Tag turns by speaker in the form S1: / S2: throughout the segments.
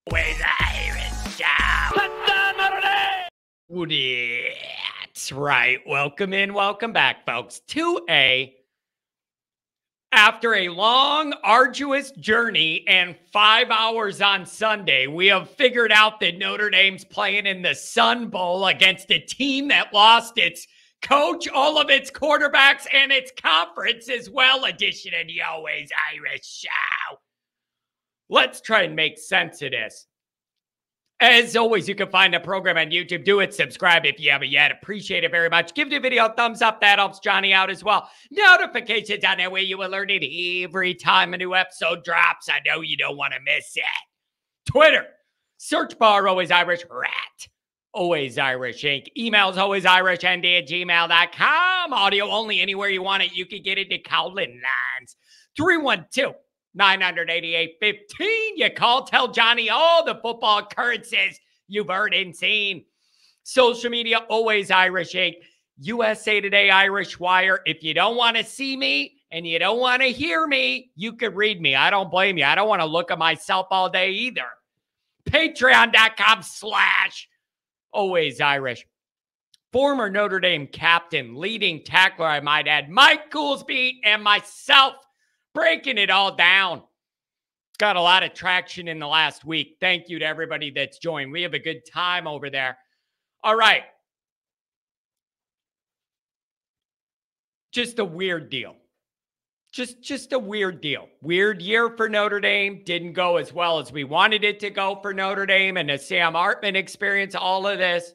S1: Alwaysirishnd. That's right. Welcome in, welcome back, folks, after a long, arduous journey and 5 hours on Sunday, we have figured out that Notre Dame's playing in the Sun Bowl against a team that lost its coach, all of its quarterbacks, and its conference as well. Edition of the Always Irish Show. Let's try and make sense of this. As always, you can find the program on YouTube. Do it. Subscribe if you haven't yet. Appreciate it very much. Give the video a thumbs up. That helps Johnny out as well. Notifications on that way you will learn it every time a new episode drops. I know you don't want to miss it. Twitter. Search bar Always Irish Rat. Always Irish Inc. Emails alwaysirishnd@gmail.com. Audio only anywhere you want it. You can get it to Cowlin Lines. 312-988-15. You call, tell Johnny all the football occurrences you've heard and seen. Social media, Always Irish Inc. USA Today, Irish Wire. If you don't want to see me and you don't want to hear me, you could read me. I don't blame you. I don't want to look at myself all day either. Patreon.com/Always Irish. Former Notre Dame captain, leading tackler, I might add, Mike GOOLSBY, and myself, breaking it all down. Got a lot of traction in the last week. Thank you to everybody that's joined. We have a good time over there. All right. Just a weird deal. Just a weird deal. Weird year for Notre Dame. Didn't go as well as we wanted it to go for Notre Dame, and the Sam Hartman experience, all of this.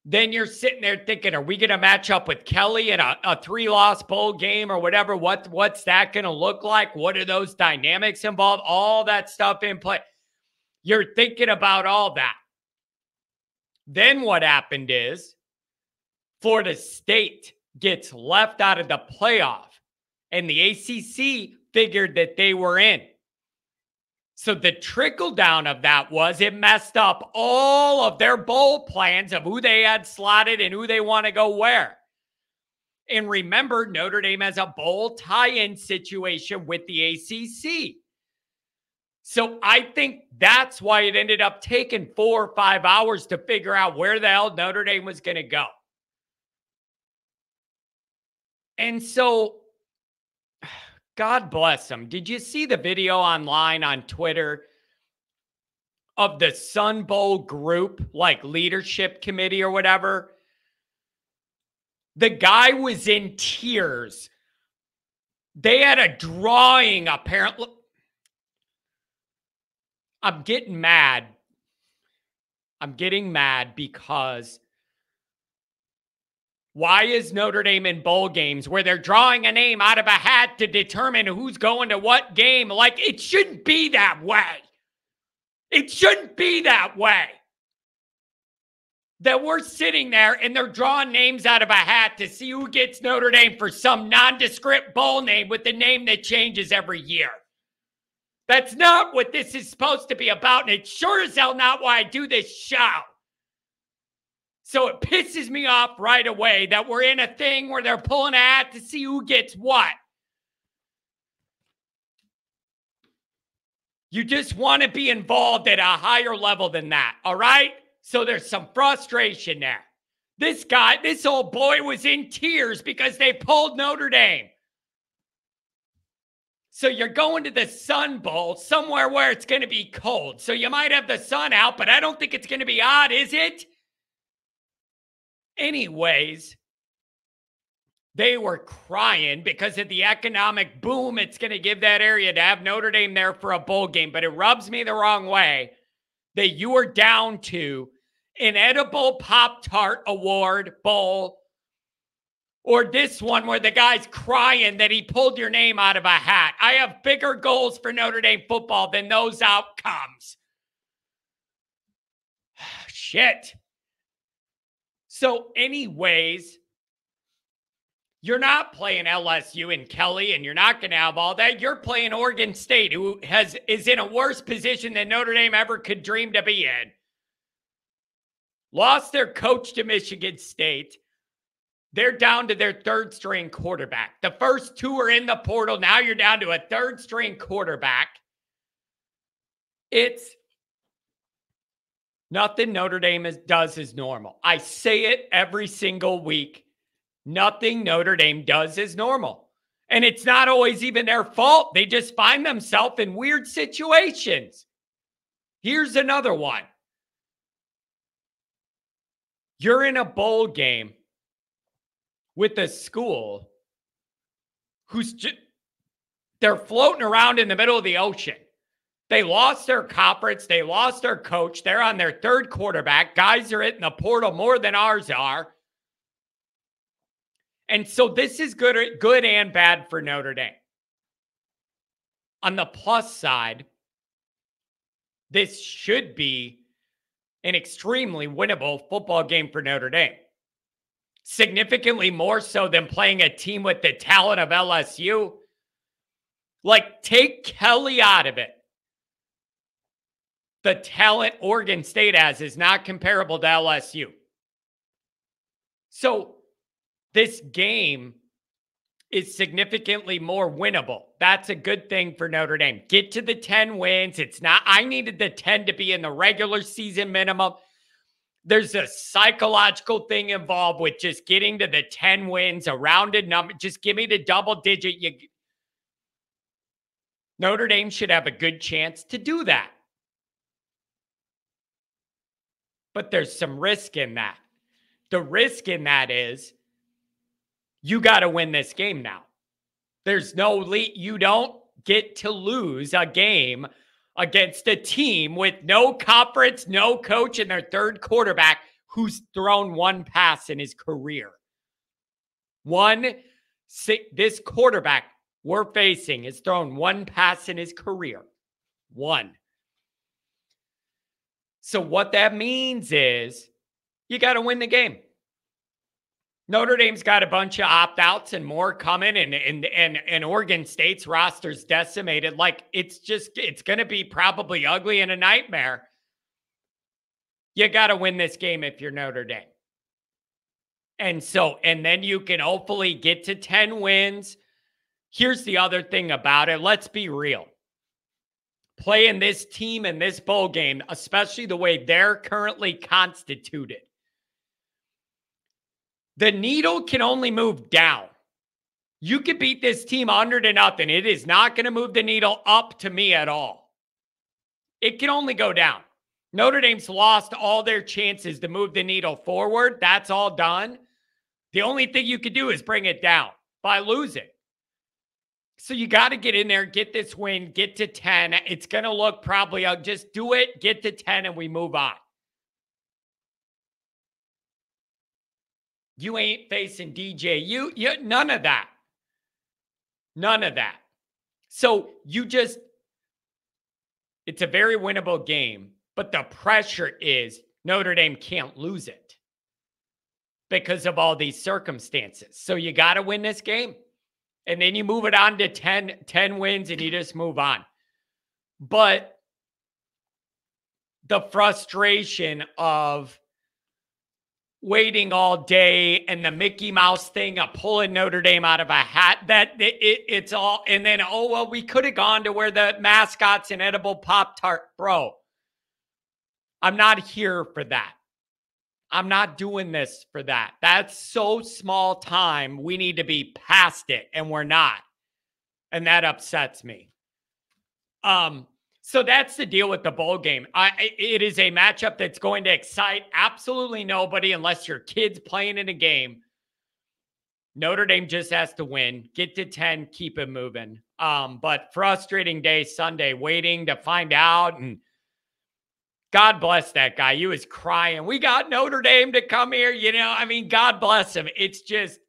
S1: Then you're sitting there thinking, are we going to match up with Kelly in a 3-loss bowl game or whatever? What's that going to look like? What are those dynamics involved? All that stuff in play. You're thinking about all that. Then what happened is Florida State gets left out of the playoff, and the ACC figured that they were in. So the trickle down of that was it messed up all of their bowl plans of who they had slotted and who they want to go where. And remember, Notre Dame has a bowl tie-in situation with the ACC. So I think that's why it ended up taking 4 or 5 hours to figure out where the hell Notre Dame was going to go. And so God bless them. Did you see the video online on Twitter of the Sun Bowl group, like leadership committee or whatever? The guy was in tears. They had a drawing, apparently. I'm getting mad. Because why is Notre Dame in bowl games where they're drawing a name out of a hat to determine who's going to what game? Like, it shouldn't be that way. It shouldn't be that way. That we're sitting there and they're drawing names out of a hat to see who gets Notre Dame for some nondescript bowl name with the name that changes every year. That's not what this is supposed to be about, and it's sure as hell not why I do this show. So it pisses me off right away that we're in a thing where they're pulling a hat to see who gets what. You just want to be involved at a higher level than that, all right? So there's some frustration there. This old boy was in tears because they pulled Notre Dame. So you're going to the Sun Bowl, somewhere where it's going to be cold. So you might have the sun out, but I don't think it's going to be hot, is it? Anyways, they were crying because of the economic boom it's going to give that area to have Notre Dame there for a bowl game. But it rubs me the wrong way that you are down to an edible Pop-Tart award bowl, or this one where the guy's crying that he pulled your name out of a hat. I have bigger goals for Notre Dame football than those outcomes. Shit. So anyways, you're not playing LSU and Kelly, and you're not going to have all that. You're playing Oregon State, who is in a worse position than Notre Dame ever could dream to be in. Lost their coach to Michigan State. They're down to their third-string quarterback. The first two are in the portal. Now you're down to a third-string quarterback. It's nothing Notre Dame does is normal. I say it every single week. Nothing Notre Dame does is normal. And it's not always even their fault. They just find themselves in weird situations. Here's another one. You're in a bowl game with a school who's just, they're floating around in the middle of the ocean. They lost their conference. They lost their coach. They're on their third quarterback. Guys are hitting the portal more than ours are. And so this is good and bad for Notre Dame. On the plus side, this should be an extremely winnable football game for Notre Dame. Significantly more so than playing a team with the talent of LSU. Like, take Kelly out of it. The talent Oregon State has is not comparable to LSU. So this game is significantly more winnable. That's a good thing for Notre Dame. Get to the 10 wins. It's not, I needed the 10 to be in the regular season minimum. There's a psychological thing involved with just getting to the 10 wins, a rounded number. Just give me the double digit. Notre Dame should have a good chance to do that. But there's some risk in that. The risk in that is you got to win this game now. There's no lead. You don't get to lose a game against a team with no conference, no coach, and their third quarterback who's thrown one pass in his career. This quarterback we're facing has thrown one pass in his career. One. So what that means is you got to win the game. Notre Dame's got a bunch of opt-outs and more coming, and Oregon State's roster's decimated. Like, it's going to be probably ugly and a nightmare. You got to win this game if you're Notre Dame. And then you can hopefully get to 10 wins. Here's the other thing about it. Let's be real. Playing this team in this bowl game, especially the way they're currently constituted, the needle can only move down. You could beat this team 100-0. It is not going to move the needle up to me at all. It can only go down. Notre Dame's lost all their chances to move the needle forward. That's all done. The only thing you could do is bring it down by losing. So you got to get in there, get this win, get to 10. It's going to look probably, just do it, get to 10, and we move on. You ain't facing DJ. You none of that. None of that. So it's a very winnable game, but the pressure is Notre Dame can't lose it because of all these circumstances. So you got to win this game. And then you move it on to 10 wins and you just move on. But the frustration of waiting all day and the Mickey Mouse thing of pulling Notre Dame out of a hat, it's all, and then, we could have gone to where the mascot's an edible Pop-Tart. Bro, I'm not here for that. I'm not doing this for that. That's so small time. We need to be past it, and we're not. And that upsets me. So that's the deal with the bowl game. It is a matchup that's going to excite absolutely nobody unless your kid's playing in a game. Notre Dame just has to win. Get to 10, keep it moving. But frustrating day Sunday, waiting to find out, and God bless that guy. He was crying. We got Notre Dame to come here. God bless him. It's just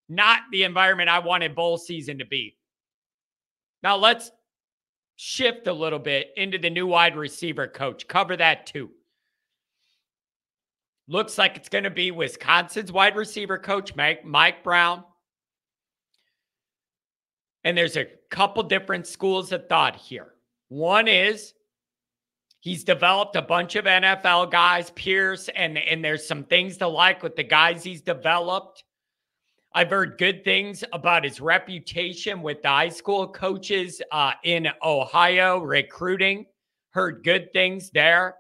S1: not the environment I wanted bowl season to be. Now let's shift a little bit into the new wide receiver coach. Cover that too. Looks like it's going to be Wisconsin's wide receiver coach, Mike Brown. And there's a couple different schools of thought here. One is, he's developed a bunch of NFL guys, Pierce, and there's some things to like with the guys he's developed. I've heard good things about his reputation with the high school coaches in Ohio recruiting. Heard good things there.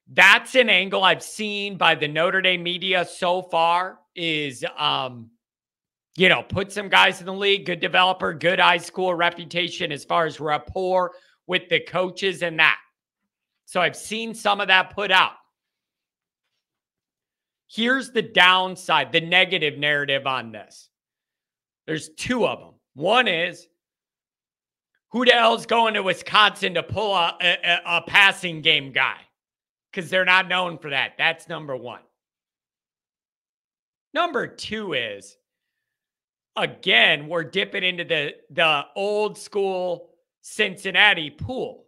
S1: That's an angle I've seen by the Notre Dame media so far is, put some guys in the league, good developer, good high school reputation as far as rapport with the coaches and that. So I've seen some of that put out. Here's the downside, the negative narrative on this. There's two of them. One is, who the hell's going to Wisconsin to pull a passing game guy? Because they're not known for that. That's number one. Number two is, again, we're dipping into the old school Cincinnati pool.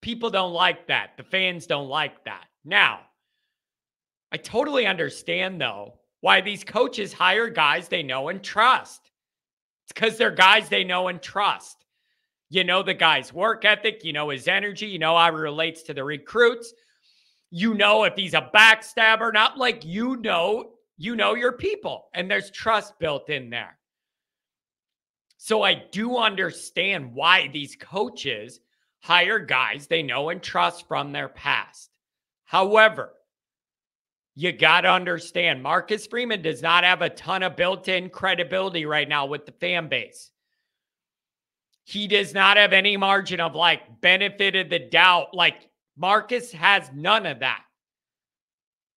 S1: People don't like that. The fans don't like that. Now, I totally understand, though, why these coaches hire guys they know and trust. It's because they're guys they know and trust. You know the guy's work ethic. You know his energy. You know how he relates to the recruits. You know if he's a backstabber, not like you know your people. And there's trust built in there. So I do understand why these coaches hire guys they know and trust from their past. However, you got to understand, Marcus Freeman does not have a ton of built-in credibility right now with the fan base. He does not have any margin of benefit of the doubt. Marcus has none of that.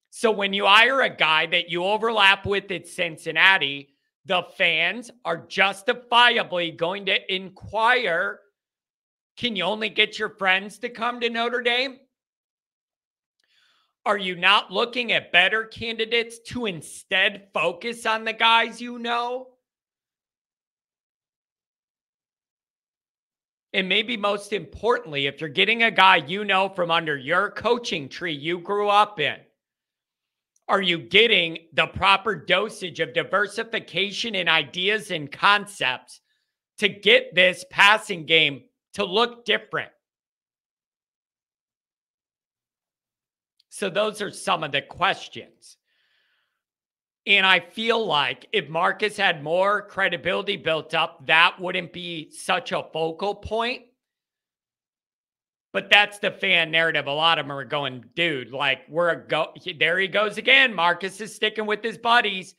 S1: So when you hire a guy that you overlap with at Cincinnati, the fans are justifiably going to inquire, can you only get your friends to come to Notre Dame? Are you not looking at better candidates to instead focus on the guys you know? And maybe most importantly, if you're getting a guy you know from under your coaching tree you grew up in, are you getting the proper dosage of diversification in ideas and concepts to get this passing game to look different? So those are some of the questions. And I feel like if Marcus had more credibility built up, that wouldn't be such a focal point. But that's the fan narrative. A lot of them are going, dude, there he goes again. Marcus is sticking with his buddies.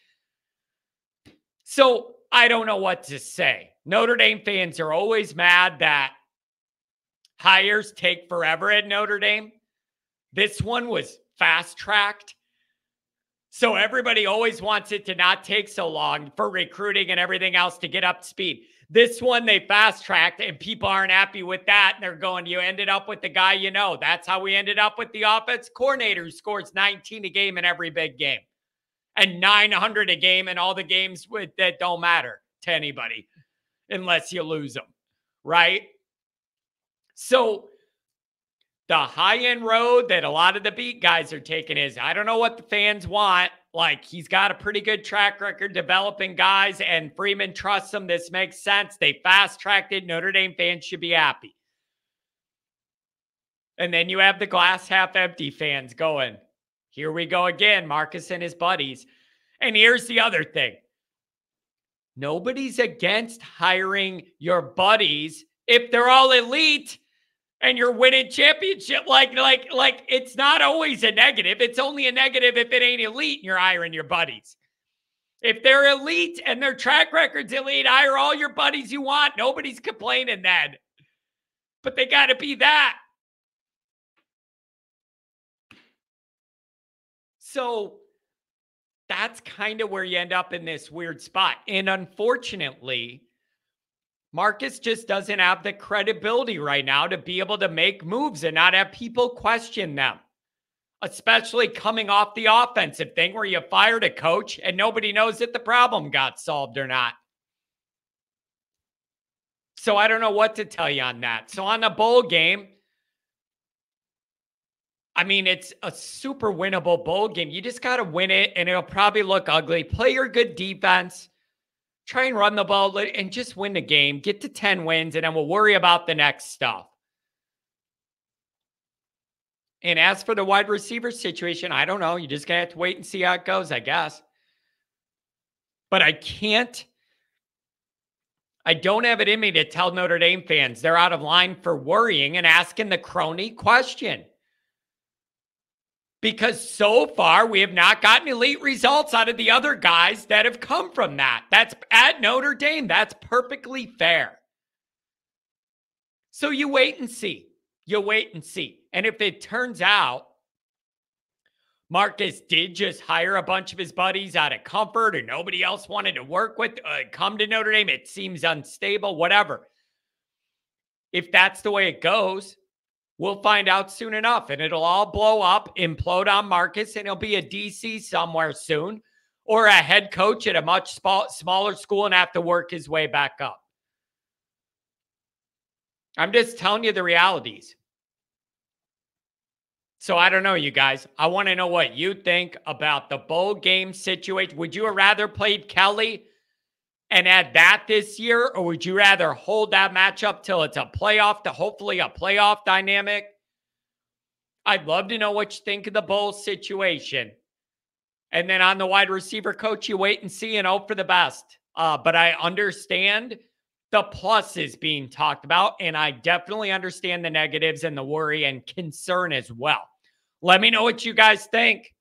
S1: So I don't know what to say. Notre Dame fans are always mad that hires take forever at Notre Dame. This one was fast-tracked. So everybody always wants it to not take so long for recruiting and everything else to get up to speed. This one, they fast-tracked, and people aren't happy with that. And they're going, you ended up with the guy you know. That's how we ended up with the offense coordinator who scores 19 a game in every big game and 900 a game in all the games that don't matter to anybody unless you lose them, right? So the high-end road that a lot of the beat guys are taking is, I don't know what the fans want. He's got a pretty good track record developing guys, and Freeman trusts him. This makes sense. They fast-tracked it. Notre Dame fans should be happy. And then you have the glass half-empty fans going, here we go again, Marcus and his buddies. And here's the other thing. Nobody's against hiring your buddies if they're all elite and you're winning championship. It's not always a negative. It's only a negative if it ain't elite and you're hiring your buddies. If they're elite and their track record's elite, hire all your buddies you want. Nobody's complaining then. But they got to be that. So that's kind of where you end up in this weird spot. And unfortunately, Marcus just doesn't have the credibility right now to be able to make moves and not have people question them, especially coming off the offensive thing where you fired a coach and nobody knows if the problem got solved or not. So I don't know what to tell you on that. So on the bowl game, I mean, it's a super winnable bowl game. You just got to win it, and it'll probably look ugly. Play your good defense. Try and run the ball and just win the game. Get to 10 wins, and then we'll worry about the next stuff. And as for the wide receiver situation, I don't know. You just got to have to wait and see how it goes, I guess. But I can't I don't have it in me to tell Notre Dame fans they're out of line for worrying and asking the crony question. Because so far, we have not gotten elite results out of the other guys that have come from that. That's at Notre Dame. That's perfectly fair. So you wait and see. You wait and see. And if it turns out Marcus did just hire a bunch of his buddies out of comfort or nobody else wanted to work with, come to Notre Dame, it seems unstable, whatever. If that's the way it goes, we'll find out soon enough, and it'll all blow up, implode on Marcus, and he'll be a DC somewhere soon or a head coach at a much smaller school and have to work his way back up. I'm just telling you the realities. So I don't know, you guys. I want to know what you think about the bowl game situation. Would you have rather played Kelly and add that this year, or would you rather hold that matchup till it's a playoff, to hopefully a playoff dynamic? I'd love to know what you think of the bowl situation. And then on the wide receiver coach, you wait and see and hope for the best. But I understand the pluses being talked about, and I definitely understand the negatives and the worry and concern as well. Let me know what you guys think.